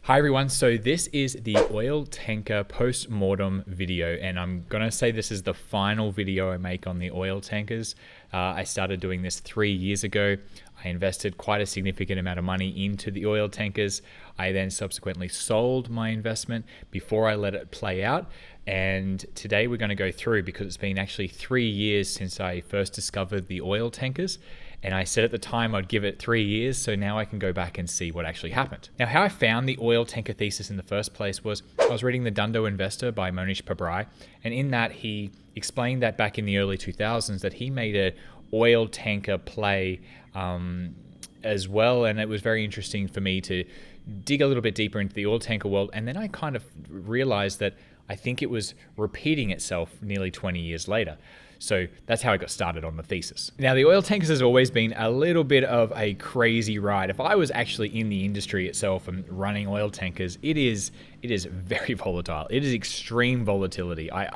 Hi everyone, so this is the oil tanker post-mortem video, and I'm gonna say this is the final video I make on the oil tankers. I started doing this 3 years ago. I invested quite a significant amount of money into the oil tankers. I then subsequently sold my investment before I let it play out. And today we're going to go through, because it's been actually 3 years since I first discovered the oil tankers. And I said at the time I'd give it 3 years, so now I can go back and see what actually happened. Now, how I found the oil tanker thesis in the first place was I was reading The Dundo Investor by Monish Pabrai, and in that he explained that back in the early 2000s that he made an oil tanker play as well, and it was very interesting for me to dig a little bit deeper into the oil tanker world. And then I kind of realized that I think it was repeating itself nearly 20 years later. So that's how I got started on the thesis. Now, the oil tankers has always been a little bit of a crazy ride. If I was actually in the industry itself and running oil tankers, it is very volatile. It is extreme volatility. I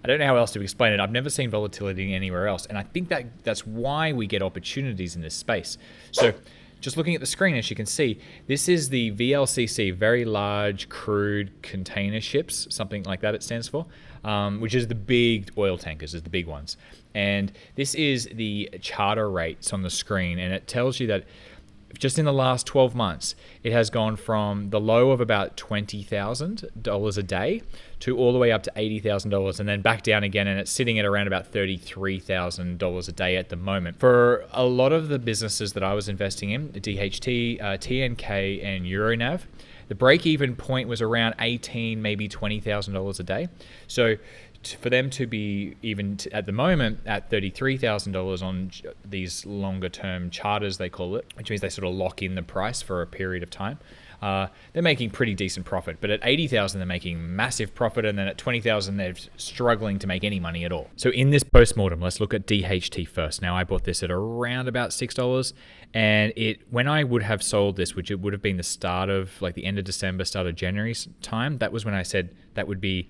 don't know how else to explain it. I've never seen volatility anywhere else. And I think that's why we get opportunities in this space. So just looking at the screen, as you can see, this is the VLCC, very large crude container ships, something like that it stands for, which is the big oil tankers, is the big ones. And this is the charter rates on the screen, and it tells you that just in the last 12 months, it has gone from the low of about $20,000 a day to all the way up to $80,000, and then back down again, and it's sitting at around about $33,000 a day at the moment. For a lot of the businesses that I was investing in, DHT, TNK, and Euronav, the break-even point was around $18,000, maybe $20,000 a day. So for them to be even at the moment at $33,000 on these longer term charters, they call it, which means they sort of lock in the price for a period of time, they're making pretty decent profit. But at 80,000, they're making massive profit, and then at 20,000, they're struggling to make any money at all. So in this post-mortem, let's look at DHT first. Now, I bought this at around about $6, and when I would have sold this, which it would have been the start of like the end of December, start of January's time, that was when I said that would be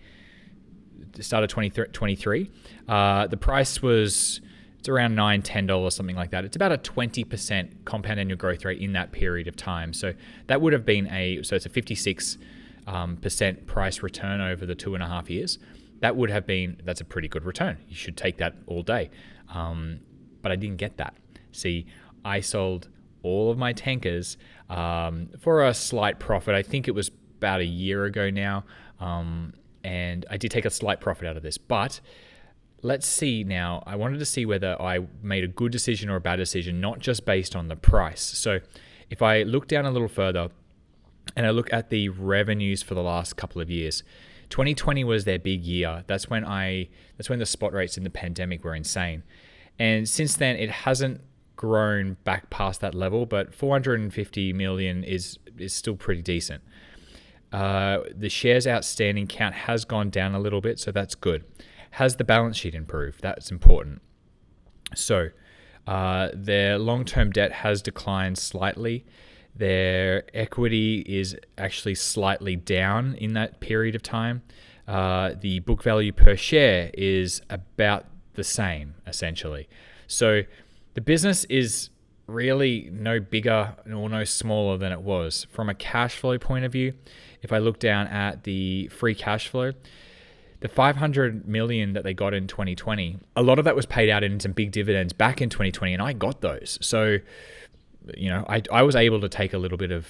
the start of 2023. The price was, it's around $9, $10, something like that. It's about a 20% compound annual growth rate in that period of time. So that would have been so it's a 56% price return over the 2.5 years. That's a pretty good return. You should take that all day. But I didn't get that. See, I sold all of my tankers for a slight profit. I think it was about a year ago now. And I did take a slight profit out of this, but let's see now. I wanted to see whether I made a good decision or a bad decision, not just based on the price. So if I look down a little further and I look at the revenues for the last couple of years, 2020 was their big year. That's when the spot rates in the pandemic were insane. And since then, it hasn't grown back past that level, but 450 million is still pretty decent. The shares outstanding count has gone down a little bit, so that's good. Has the balance sheet improved? That's important. So their long-term debt has declined slightly. Their equity is actually slightly down in that period of time. The book value per share is about the same, essentially. So the business is really no bigger or no smaller than it was. From a cash flow point of view, if I look down at the free cash flow, the 500 million that they got in 2020, a lot of that was paid out in some big dividends back in 2020, and I got those. So, I was able to take a little bit of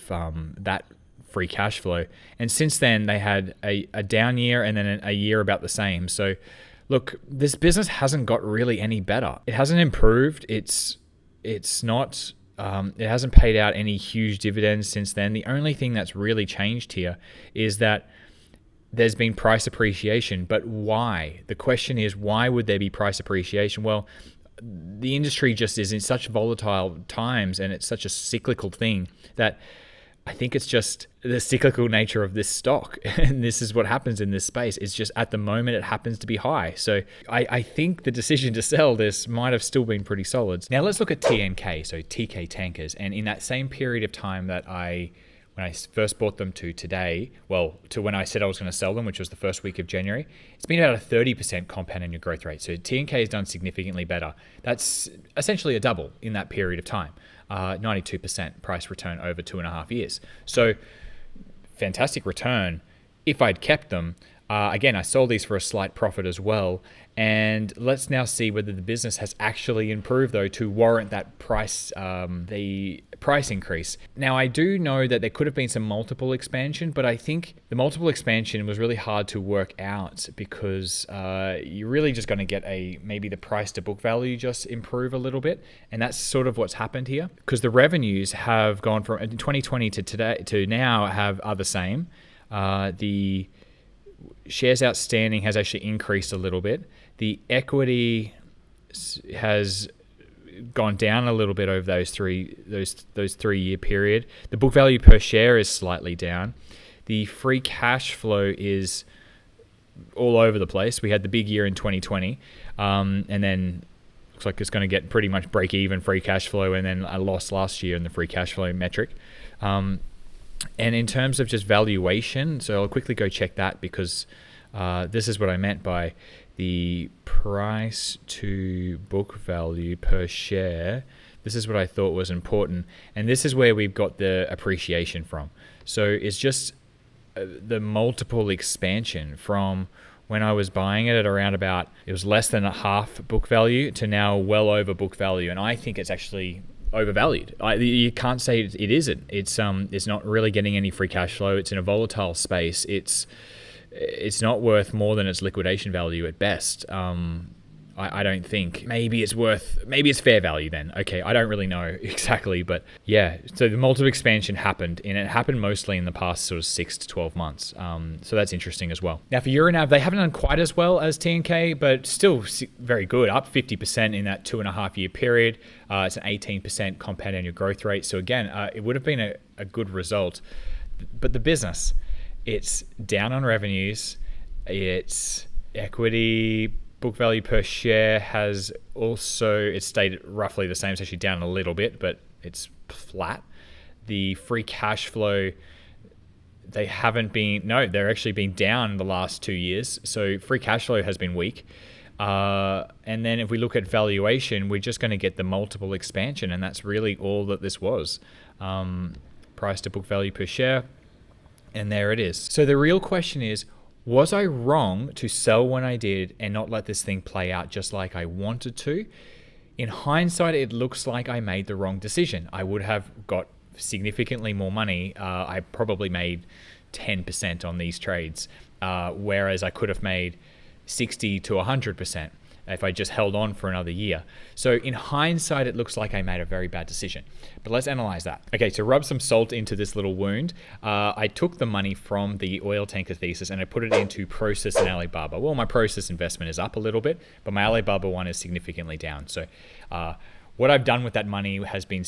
that free cash flow. And since then, they had a down year and then a year about the same. So, look, this business hasn't got really any better. It hasn't improved. It's not. It hasn't paid out any huge dividends since then. The only thing that's really changed here is that there's been price appreciation. But why? The question is, why would there be price appreciation? Well, the industry just is in such volatile times, and it's such a cyclical thing that I think it's just the cyclical nature of this stock. And this is what happens in this space. It's just at the moment it happens to be high. So I think the decision to sell this might have still been pretty solid. Now let's look at TNK, so TK Tankers. And in that same period of time that when I first bought them to today, to when I said I was going to sell them, which was the first week of January, it's been about a 30% compound annual growth rate. So TNK has done significantly better. That's essentially a double in that period of time. 92% price return over 2.5 years. So fantastic return if I'd kept them. Again, I sold these for a slight profit as well. And let's now see whether the business has actually improved, though, to warrant that price, the price increase. Now, I do know that there could have been some multiple expansion, but I think the multiple expansion was really hard to work out because you're really just going to get maybe the price to book value just improve a little bit. And that's sort of what's happened here, because the revenues have gone from 2020 to today to now are the same. The shares outstanding has actually increased a little bit. The equity has gone down a little bit over those 3 year period. The book value per share is slightly down. The free cash flow is all over the place. We had the big year in 2020, and then looks like it's going to get pretty much break even free cash flow, and then a loss last year in the free cash flow metric. And in terms of just valuation, so I'll quickly go check that because this is what I meant by the price to book value per share. This is what I thought was important. And this is where we've got the appreciation from. So it's just the multiple expansion from when I was buying it at around about, it was less than a half book value to now well over book value. And I think it's actually overvalued. You can't say it isn't. It's not really getting any free cash flow. It's in a volatile space. It's not worth more than its liquidation value at best. I don't think. Maybe it's fair value then. Okay, I don't really know exactly, but yeah. So the multiple expansion happened, and it happened mostly in the past sort of 6 to 12 months. So that's interesting as well. Now for Euronav, they haven't done quite as well as TNK, but still very good, up 50% in that 2.5 year period. It's an 18% compound annual growth rate. So again, it would have been a good result. But the business, it's down on revenues. Its equity book value per share has also, it's stayed roughly the same. It's actually down a little bit, but it's flat. The free cash flow, they're actually been down the last 2 years. So free cash flow has been weak. And then if we look at valuation, we're just going to get the multiple expansion, and that's really all that this was. Price to book value per share, and there it is. So the real question is, was I wrong to sell when I did and not let this thing play out just like I wanted to? In hindsight, it looks like I made the wrong decision. I would have got significantly more money. I probably made 10% on these trades, whereas I could have made 60 to 100% if I just held on for another year. So in hindsight, it looks like I made a very bad decision. But let's analyze that. Okay, to rub some salt into this little wound, I took the money from the oil tanker thesis and I put it into Process and Alibaba. Well, my Process investment is up a little bit, but my Alibaba one is significantly down. So what I've done with that money has been,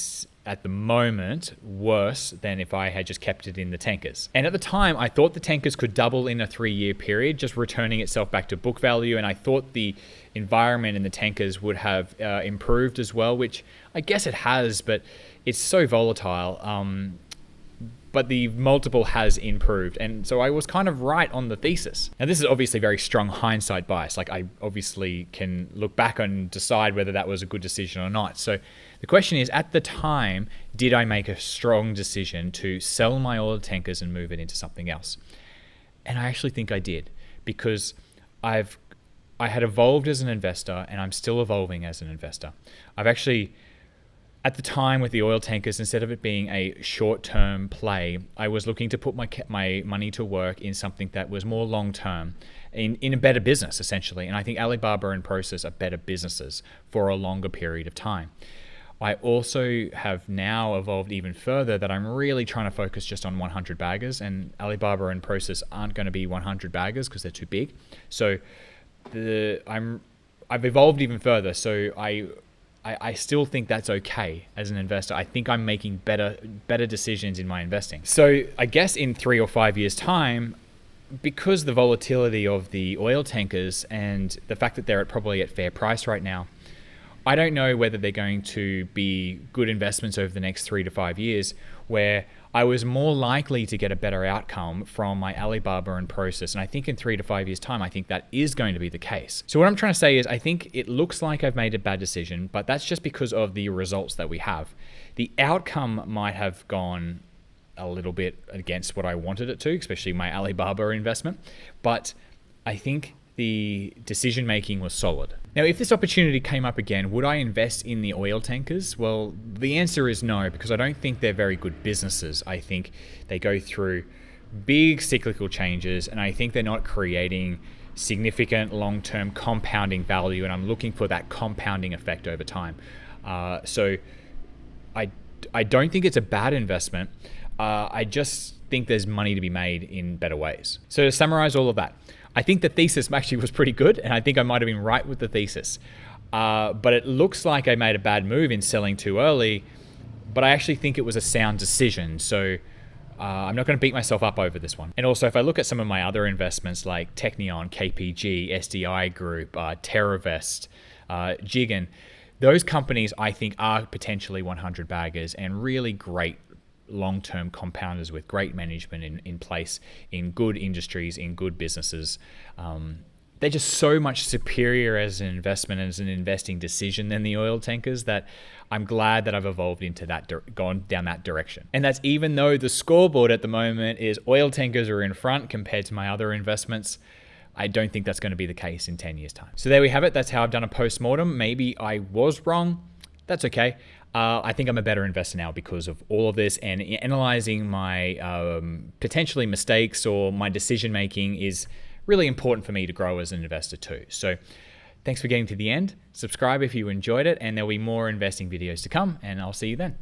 at the moment, worse than if I had just kept it in the tankers. And at the time, I thought the tankers could double in a 3-year period, just returning itself back to book value. And I thought the environment in the tankers would have improved as well, which I guess it has, but it's so volatile. But the multiple has improved. And so I was kind of right on the thesis. Now, this is obviously very strong hindsight bias. Like, I obviously can look back and decide whether that was a good decision or not. So the question is, at the time, did I make a strong decision to sell my oil tankers and move it into something else? And I actually think I did, because I had evolved as an investor, and I'm still evolving as an investor. I've actually, at the time with the oil tankers, instead of it being a short-term play, I was looking to put my money to work in something that was more long-term, in a better business, essentially. And I think Alibaba and Process are better businesses for a longer period of time. I also have now evolved even further that I'm really trying to focus just on 100 baggers, and Alibaba and Process aren't going to be 100 baggers because they're too big. So I've evolved even further. So I still think that's okay as an investor. I think I'm making better decisions in my investing. So I guess in 3 or 5 years' time, because the volatility of the oil tankers and the fact that they're probably at fair price right now, I don't know whether they're going to be good investments over the next 3 to 5 years, where I was more likely to get a better outcome from my Alibaba and Process. And I think in 3 to 5 years' time, I think that is going to be the case. So what I'm trying to say is, I think it looks like I've made a bad decision, but that's just because of the results that we have. The outcome might have gone a little bit against what I wanted it to, especially my Alibaba investment. But I think the decision making was solid. Now, if this opportunity came up again, would I invest in the oil tankers? Well, the answer is no, because I don't think they're very good businesses. I think they go through big cyclical changes, and I think they're not creating significant long-term compounding value, and I'm looking for that compounding effect over time. So I don't think it's a bad investment. I just think there's money to be made in better ways. So to summarize all of that, I think the thesis actually was pretty good, and I think I might have been right with the thesis. But it looks like I made a bad move in selling too early, but I actually think it was a sound decision. So I'm not going to beat myself up over this one. And also, if I look at some of my other investments like Technion, KPG, SDI Group, TerraVest, Jigen, those companies I think are potentially 100 baggers and really great long-term compounders with great management in place, in good industries, in good businesses. They're just so much superior as an investment, as an investing decision than the oil tankers, that I'm glad that I've evolved into that, gone down that direction. And that's even though the scoreboard at the moment is oil tankers are in front compared to my other investments. I don't think that's going to be the case in 10 years' time. So there we have it. That's how I've done a post-mortem. Maybe I was wrong. That's okay. I think I'm a better investor now because of all of this, and analyzing my potentially mistakes or my decision making is really important for me to grow as an investor too. So thanks for getting to the end. Subscribe if you enjoyed it, and there'll be more investing videos to come, and I'll see you then.